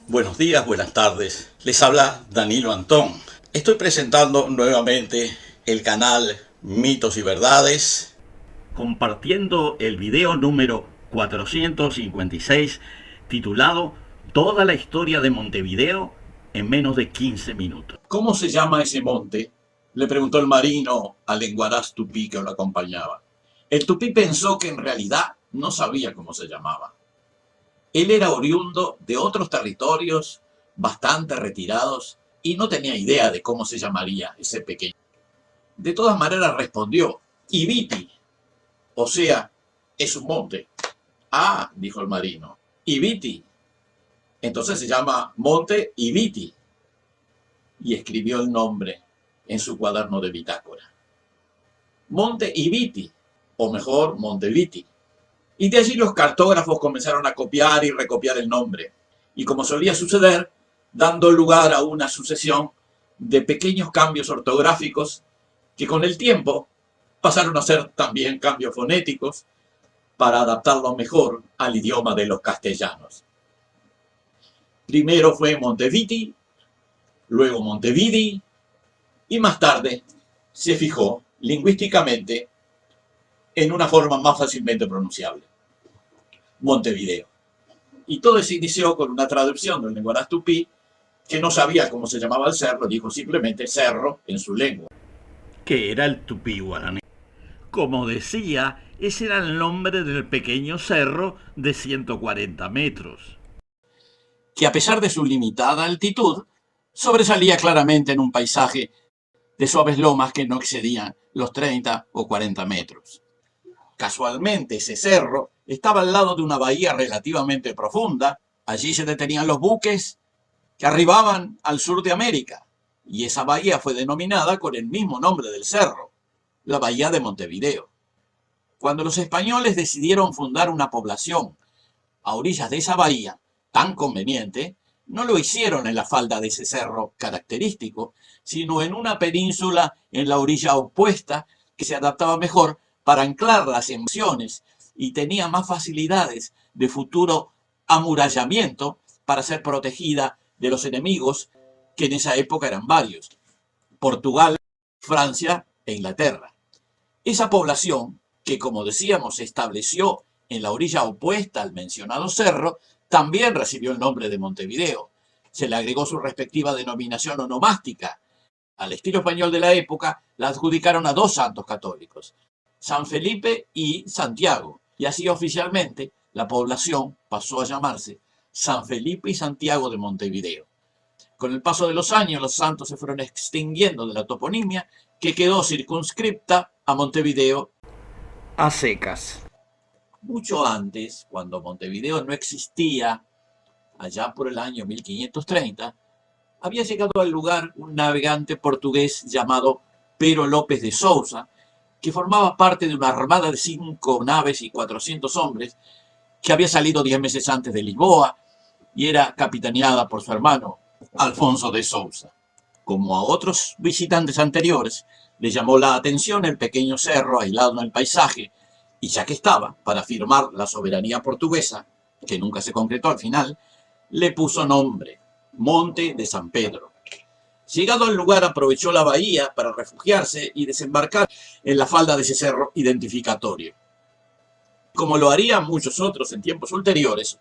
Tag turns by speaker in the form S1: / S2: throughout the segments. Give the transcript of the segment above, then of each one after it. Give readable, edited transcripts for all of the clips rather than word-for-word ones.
S1: Buenos días, buenas tardes. Les habla Danilo Antón. Estoy presentando nuevamente el canal Mitos y Verdades, compartiendo el video número 456 titulado Toda la historia de Montevideo en menos de 15 minutos. ¿Cómo se llama ese monte?, le preguntó el marino al lenguaraz tupí que lo acompañaba. El tupí pensó que en realidad no sabía cómo se llamaba. Él era oriundo de otros territorios bastante retirados y no tenía idea de cómo se llamaría ese pequeño. De todas maneras respondió, Ibiti, o sea, es un monte. Ah, dijo el marino, Ibiti, entonces se llama Monte Ibiti. Y escribió el nombre en su cuaderno de bitácora. Monte Ibiti, o mejor, Monteviti. Y de allí los cartógrafos comenzaron a copiar y recopiar el nombre. Y como solía suceder, dando lugar a una sucesión de pequeños cambios ortográficos que con el tiempo pasaron a ser también cambios fonéticos para adaptarlo mejor al idioma de los castellanos. Primero fue Monteviti, luego Montevidi, y más tarde se fijó lingüísticamente en una forma más fácilmente pronunciable, Montevideo. Y todo se inició con una traducción del lenguaraz tupí que no sabía cómo se llamaba el cerro, dijo simplemente cerro en su lengua, que era el tupí guaraní. Como decía, ese era el nombre del pequeño cerro de 140 metros, que a pesar de su limitada altitud, sobresalía claramente en un paisaje de suaves lomas que no excedían los 30 o 40 metros. Casualmente ese cerro estaba al lado de una bahía relativamente profunda. Allí se detenían los buques que arribaban al sur de América, y esa bahía fue denominada con el mismo nombre del cerro, la Bahía de Montevideo. Cuando los españoles decidieron fundar una población a orillas de esa bahía tan conveniente, no lo hicieron en la falda de ese cerro característico, sino en una península en la orilla opuesta que se adaptaba mejor para anclar las emociones y tenía más facilidades de futuro amurallamiento para ser protegida de los enemigos, que en esa época eran varios: Portugal, Francia e Inglaterra. Esa población, que como decíamos se estableció en la orilla opuesta al mencionado cerro, también recibió el nombre de Montevideo. Se le agregó su respectiva denominación onomástica. Al estilo español de la época, la adjudicaron a dos santos católicos, San Felipe y Santiago, y así oficialmente la población pasó a llamarse San Felipe y Santiago de Montevideo. Con el paso de los años, los santos se fueron extinguiendo de la toponimia, que quedó circunscripta a Montevideo a secas. Mucho antes, cuando Montevideo no existía, allá por el año 1530, había llegado al lugar un navegante portugués llamado Pero López de Sousa, que formaba parte de una armada de 5 naves y 400 hombres, que había salido 10 meses antes de Lisboa y era capitaneada por su hermano Alfonso de Sousa. Como a otros visitantes anteriores, le llamó la atención el pequeño cerro aislado en el paisaje, y ya que estaba para afirmar la soberanía portuguesa, que nunca se concretó al final, le puso nombre, Monte de San Pedro. Llegado al lugar, aprovechó la bahía para refugiarse y desembarcar en la falda de ese cerro identificatorio. Como lo harían muchos otros en tiempos ulteriores,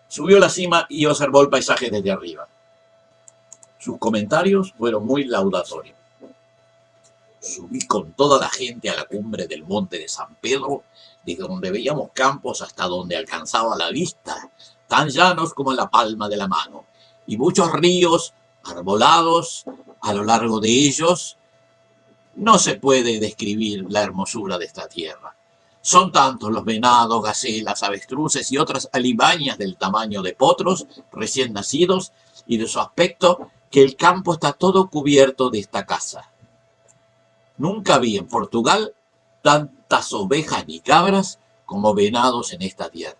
S1: subió a la cima y observó el paisaje desde arriba. Sus comentarios fueron muy laudatorios. Subí con toda la gente a la cumbre del monte de San Pedro, desde donde veíamos campos hasta donde alcanzaba la vista, tan llanos como la palma de la mano, y muchos ríos arbolados a lo largo de ellos. No se puede describir la hermosura de esta tierra. Son tantos los venados, gacelas, avestruces y otras alimañas del tamaño de potros recién nacidos y de su aspecto, que el campo está todo cubierto de esta caza. Nunca vi en Portugal tantas ovejas ni cabras como venados en esta tierra.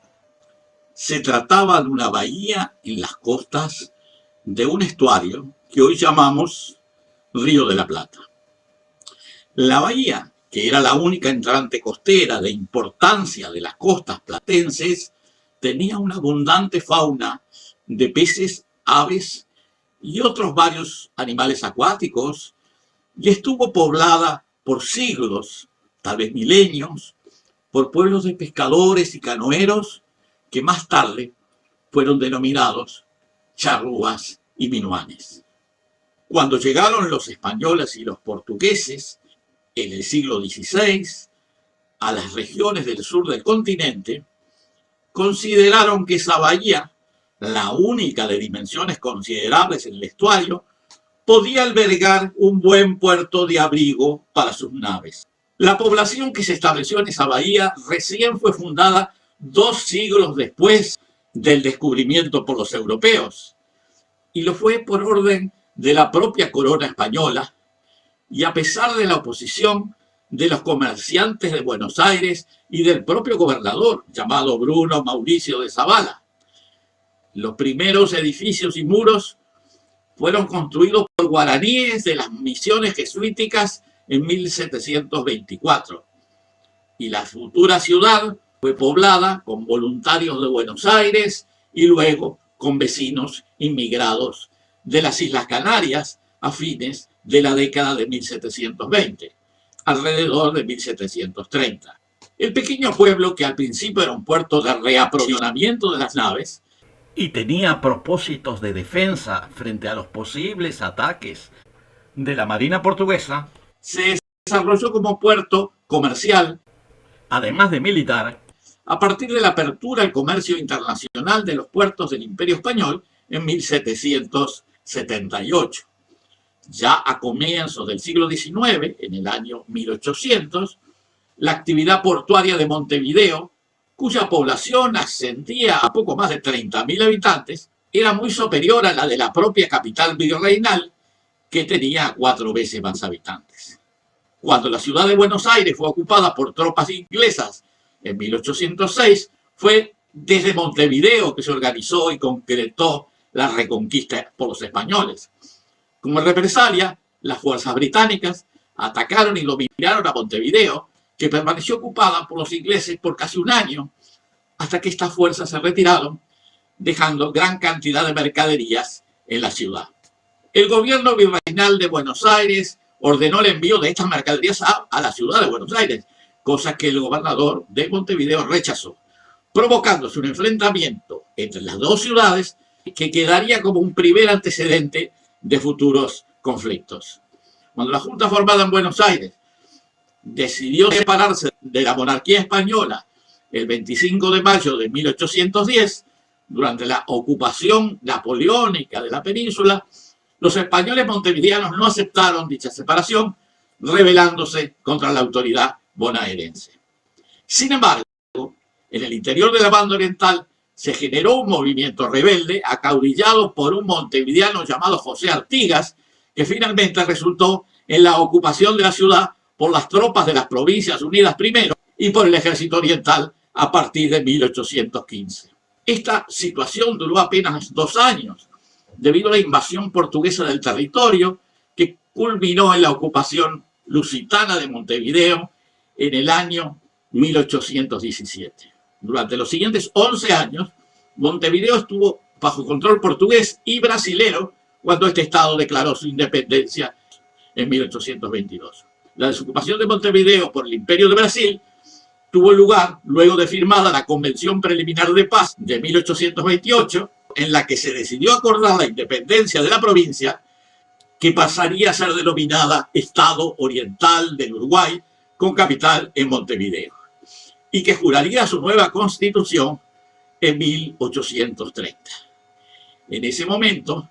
S1: Se trataba de una bahía en las costas de un estuario que hoy llamamos Río de la Plata. La bahía, que era la única entrante costera de importancia de las costas platenses, tenía una abundante fauna de peces, aves y otros varios animales acuáticos, y estuvo poblada por siglos, tal vez milenios, por pueblos de pescadores y canoeros que más tarde fueron denominados charrúas y minuanes. Cuando llegaron los españoles y los portugueses en el siglo XVI a las regiones del sur del continente, consideraron que esa bahía, la única de dimensiones considerables en el estuario, podía albergar un buen puerto de abrigo para sus naves. La población que se estableció en esa bahía recién fue fundada 2 siglos después del descubrimiento por los europeos, y lo fue por orden de la propia corona española, y a pesar de la oposición de los comerciantes de Buenos Aires y del propio gobernador, llamado Bruno Mauricio de Zavala. Los primeros edificios y muros fueron construidos por guaraníes de las misiones jesuíticas en 1724, y la futura ciudad fue poblada con voluntarios de Buenos Aires y luego con vecinos inmigrados de las Islas Canarias a fines de la década de 1720, alrededor de 1730. El pequeño pueblo, que al principio era un puerto de reaprovisionamiento de las naves y tenía propósitos de defensa frente a los posibles ataques de la marina portuguesa, se desarrolló como puerto comercial, además de militar, a partir de la apertura al comercio internacional de los puertos del Imperio Español en 1778. Ya a comienzos del siglo XIX, en el año 1800, la actividad portuaria de Montevideo, cuya población ascendía a poco más de 30.000 habitantes, era muy superior a la de la propia capital virreinal, que tenía 4 veces más habitantes. Cuando la ciudad de Buenos Aires fue ocupada por tropas inglesas en 1806, fue desde Montevideo que se organizó y concretó la reconquista por los españoles. Como represalia, las fuerzas británicas atacaron y dominaron a Montevideo, que permaneció ocupada por los ingleses por casi un año, hasta que estas fuerzas se retiraron, dejando gran cantidad de mercaderías en la ciudad. El gobierno virreinal de Buenos Aires ordenó el envío de estas mercaderías a la ciudad de Buenos Aires, cosa que el gobernador de Montevideo rechazó, provocándose un enfrentamiento entre las 2 ciudades que quedaría como un primer antecedente de futuros conflictos. Cuando la Junta formada en Buenos Aires decidió separarse de la monarquía española el 25 de mayo de 1810, durante la ocupación napoleónica de la península, los españoles montevideanos no aceptaron dicha separación, rebelándose contra la autoridad bonaerense. Sin embargo, en el interior de la banda oriental se generó un movimiento rebelde acaudillado por un montevideano llamado José Artigas, que finalmente resultó en la ocupación de la ciudad por las tropas de las Provincias Unidas primero y por el ejército oriental a partir de 1815. Esta situación duró apenas 2 años, debido a la invasión portuguesa del territorio, que culminó en la ocupación lusitana de Montevideo en el año 1817. Durante los siguientes 11 años, Montevideo estuvo bajo control portugués y brasilero cuando este estado declaró su independencia en 1822. La desocupación de Montevideo por el Imperio de Brasil tuvo lugar luego de firmada la Convención Preliminar de Paz de 1828, en la que se decidió acordar la independencia de la provincia, que pasaría a ser denominada Estado Oriental del Uruguay, con capital en Montevideo, y que juraría su nueva constitución en 1830. En ese momento,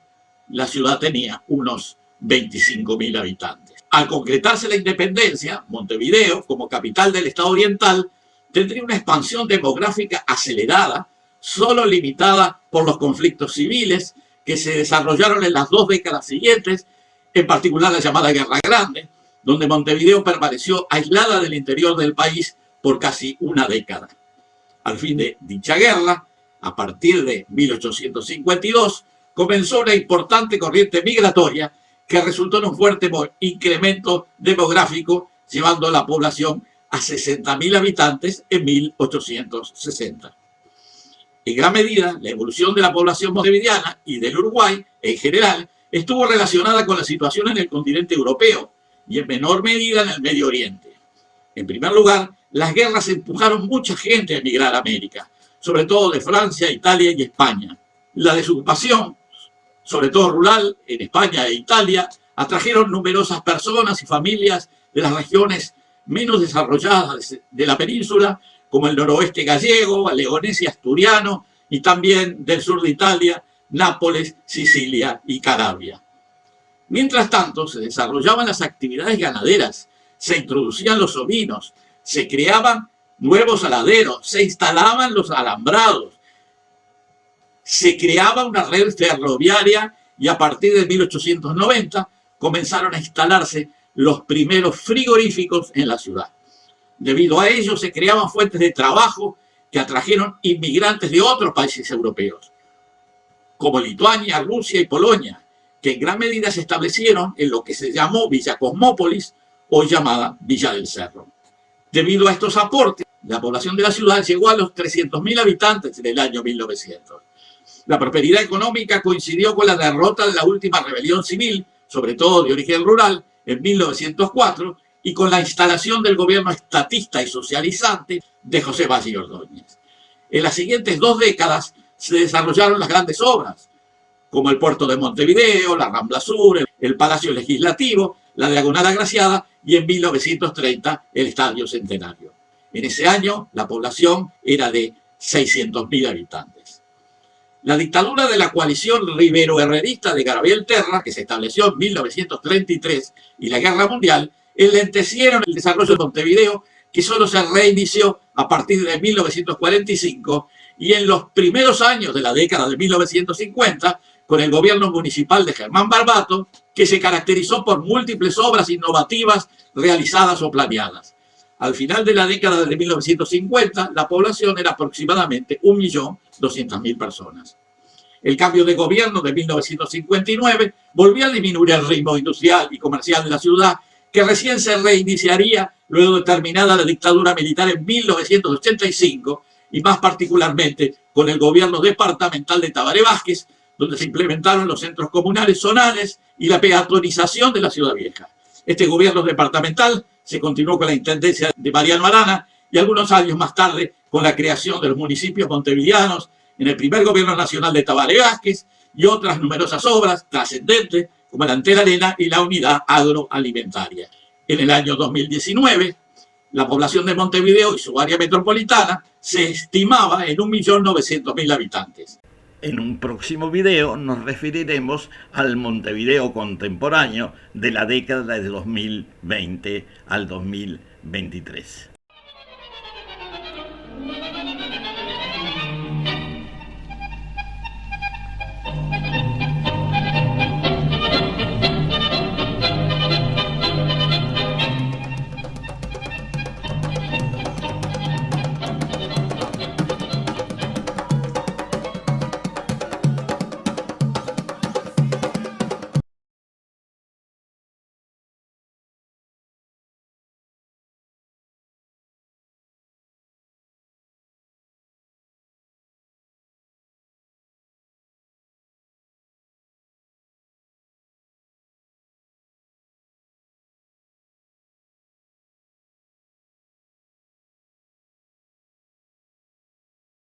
S1: la ciudad tenía unos 25.000 habitantes. Al concretarse la independencia, Montevideo, como capital del Estado Oriental, tendría una expansión demográfica acelerada, solo limitada por los conflictos civiles que se desarrollaron en las 2 décadas siguientes, en particular la llamada Guerra Grande, donde Montevideo permaneció aislada del interior del país por casi una década. Al fin de dicha guerra, a partir de 1852, comenzó una importante corriente migratoria que resultó en un fuerte incremento demográfico, llevando la población a 60.000 habitantes en 1860. En gran medida, la evolución de la población montevideana y del Uruguay, en general, estuvo relacionada con la situación en el continente europeo y en menor medida en el Medio Oriente. En primer lugar, las guerras empujaron mucha gente a emigrar a América, sobre todo de Francia, Italia y España. La desocupación, sobre todo rural, en España e Italia, atrajeron numerosas personas y familias de las regiones menos desarrolladas de la península, como el noroeste gallego, leonés y asturiano, y también del sur de Italia, Nápoles, Sicilia y Calabria. Mientras tanto, se desarrollaban las actividades ganaderas, se introducían los ovinos, se creaban nuevos aladeros, se instalaban los alambrados, se creaba una red ferroviaria y a partir de 1890 comenzaron a instalarse los primeros frigoríficos en la ciudad. Debido a ello se creaban fuentes de trabajo que atrajeron inmigrantes de otros países europeos, como Lituania, Rusia y Polonia, que en gran medida se establecieron en lo que se llamó Villa Cosmópolis, hoy llamada Villa del Cerro. Debido a estos aportes, la población de la ciudad llegó a los 300.000 habitantes en el año 1900. La prosperidad económica coincidió con la derrota de la última rebelión civil, sobre todo de origen rural, en 1904, y con la instalación del gobierno estatista y socializante de José Valle y Ordóñez. En las siguientes 2 décadas se desarrollaron las grandes obras, como el puerto de Montevideo, la Rambla Sur, el Palacio Legislativo, la Diagonal Agraciada y en 1930 el Estadio Centenario. En ese año la población era de 600.000 habitantes. La dictadura de la coalición ribero-herrerista de Gabriel Terra, que se estableció en 1933, y la Guerra Mundial, enlentecieron el desarrollo de Montevideo, que solo se reinició a partir de 1945 y en los primeros años de la década de 1950, con el gobierno municipal de Germán Barbato, que se caracterizó por múltiples obras innovativas realizadas o planeadas. Al final de la década de 1950, la población era aproximadamente 1.200.000 personas. El cambio de gobierno de 1959 volvió a disminuir el ritmo industrial y comercial de la ciudad, que recién se reiniciaría luego de terminada la dictadura militar en 1985, y más particularmente con el gobierno departamental de Tabaré Vázquez, donde se implementaron los centros comunales zonales y la peatonización de la Ciudad Vieja. Este gobierno departamental se continuó con la intendencia de Mariano Arana y algunos años más tarde con la creación de los municipios montevideanos en el primer gobierno nacional de Tabaré Vázquez y otras numerosas obras trascendentes como la Antera Arena y la unidad agroalimentaria. En el año 2019, la población de Montevideo y su área metropolitana se estimaba en 1.900.000 habitantes. En un próximo video nos referiremos al Montevideo contemporáneo de la década de 2020 al 2023.